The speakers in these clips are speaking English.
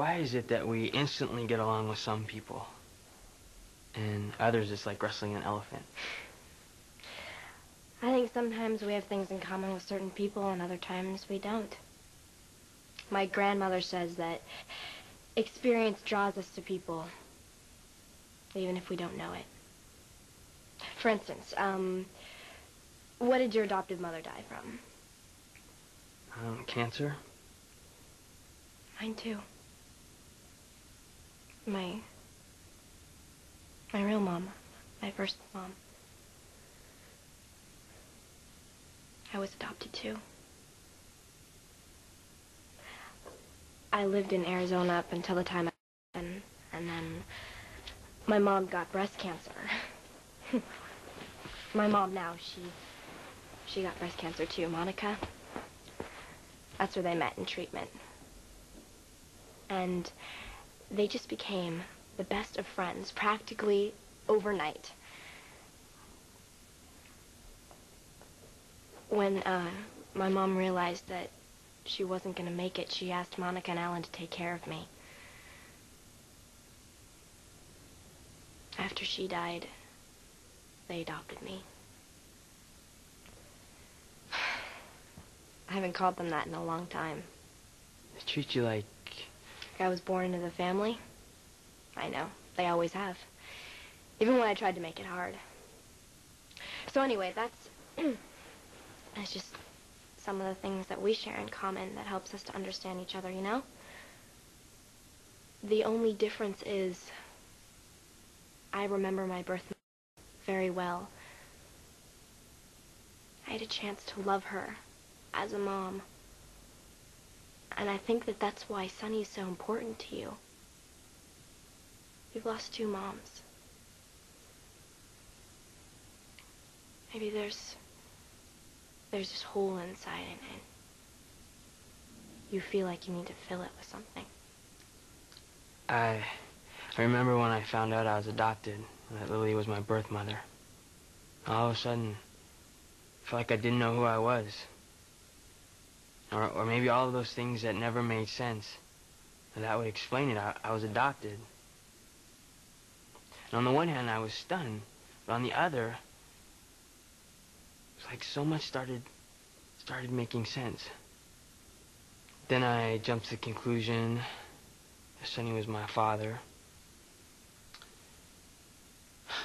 Why is it that we instantly get along with some people, and others it's like wrestling an elephant? I think sometimes we have things in common with certain people, and other times we don't. My grandmother says that experience draws us to people, even if we don't know it. For instance, what did your adoptive mother die from? Cancer? Mine too. My real mom. My first mom. I was adopted too. I lived in Arizona up until the time and then my mom got breast cancer. My mom now, she got breast cancer too, Monica. That's where they met in treatment. And they just became the best of friends, practically overnight. When my mom realized that she wasn't going to make it, she asked Monica and Alan to take care of me. After she died, they adopted me. I haven't called them that in a long time. They treat you like I was born into the family. I know. They always have. Even when I tried to make it hard. So anyway, that's just some of the things that we share in common that helps us to understand each other, you know? The only difference is I remember my birth very well. I had a chance to love her as a mom. And I think that that's why Sunny's so important to you. You've lost 2 moms. Maybe there's this hole inside and you feel like you need to fill it with something. I remember when I found out I was adopted, that Lily was my birth mother. All of a sudden, I felt like I didn't know who I was. Or maybe all of those things that never made sense. And that would explain it. I was adopted. And on the one hand, I was stunned. But on the other, it's like so much started making sense. Then I jumped to the conclusion that Sonny was my father.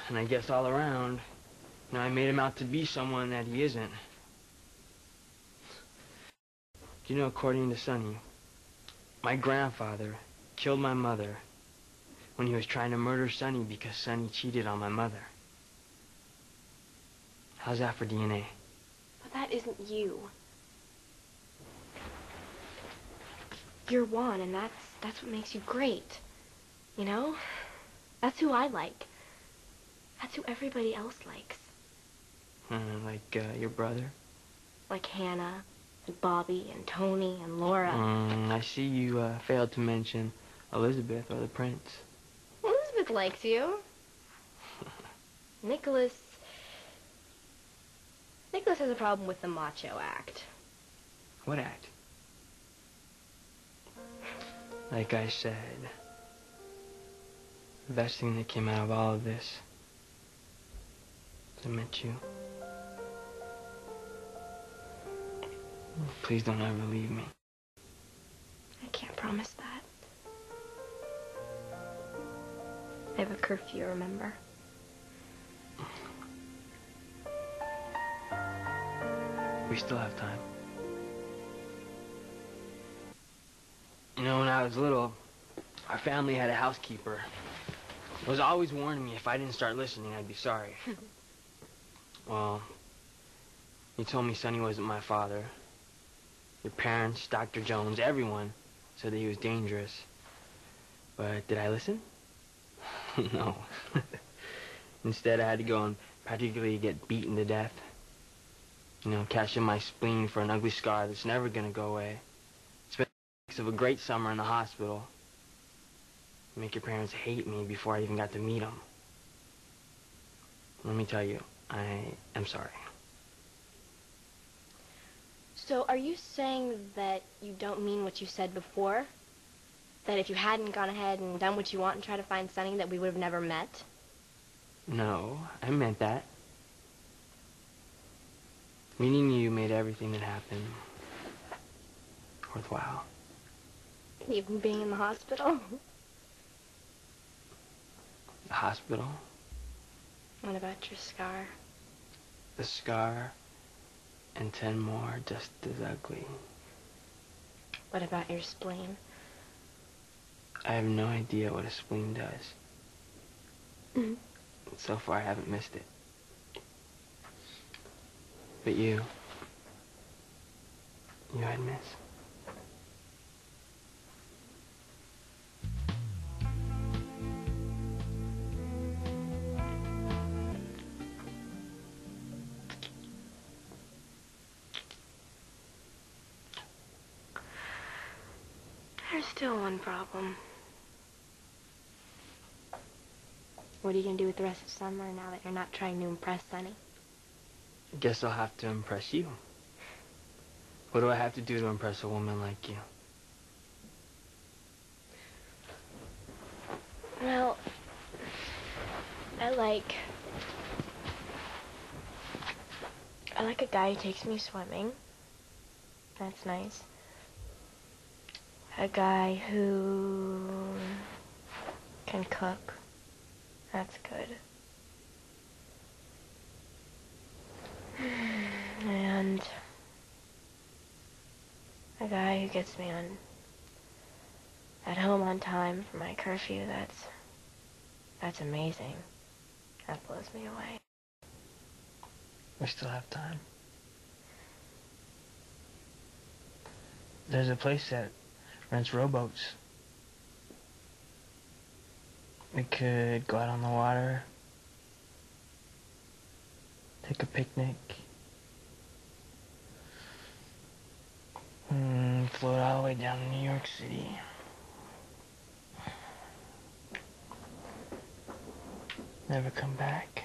And I guess all around, I made him out to be someone that he isn't. You know, according to Sonny, my grandfather killed my mother when he was trying to murder Sonny because Sonny cheated on my mother. How's that for DNA? But that isn't you. You're Juan, and that's what makes you great. You know? That's who I like. That's who everybody else likes. Like your brother? Like Hannah, and Bobby, and Tony, and Laura. I see you failed to mention Elizabeth or the prince. Elizabeth likes you. Nicholas has a problem with the macho act. What act? Like I said, the best thing that came out of all of this is I met you. Please don't ever leave me. I can't promise that. I have a curfew, remember? We still have time. You know, when I was little, our family had a housekeeper. He was always warning me if I didn't start listening, I'd be sorry. Well, he told me Sonny wasn't my father. Your parents, Dr. Jones, everyone said that he was dangerous. But did I listen? No. Instead, I had to go and practically get beaten to death. You know, cash in my spleen for an ugly scar that's never gonna go away. Spend weeks of a great summer in the hospital. Make your parents hate me before I even got to meet them. Let me tell you, I am sorry. So are you saying that you don't mean what you said before? That if you hadn't gone ahead and done what you want and tried to find Sonny, that we would have never met? No, I meant that. Meeting you made everything that happened worthwhile. Even being in the hospital? The hospital? What about your scar? The scar and 10 more just as ugly. What about your spleen? I have no idea what a spleen does. So far, I haven't missed it. But you I'd miss. There's still one problem. What are you going to do with the rest of summer now that you're not trying to impress Sonny? Guess I'll have to impress you. What do I have to do to impress a woman like you? Well, I like a guy who takes me swimming. That's nice. A guy who can cook. That's good. And a guy who gets me at home on time for my curfew. That's amazing. That blows me away. We still have time. There's a place that rents rowboats. We could go out on the water, take a picnic, and float all the way down to New York City. Never come back.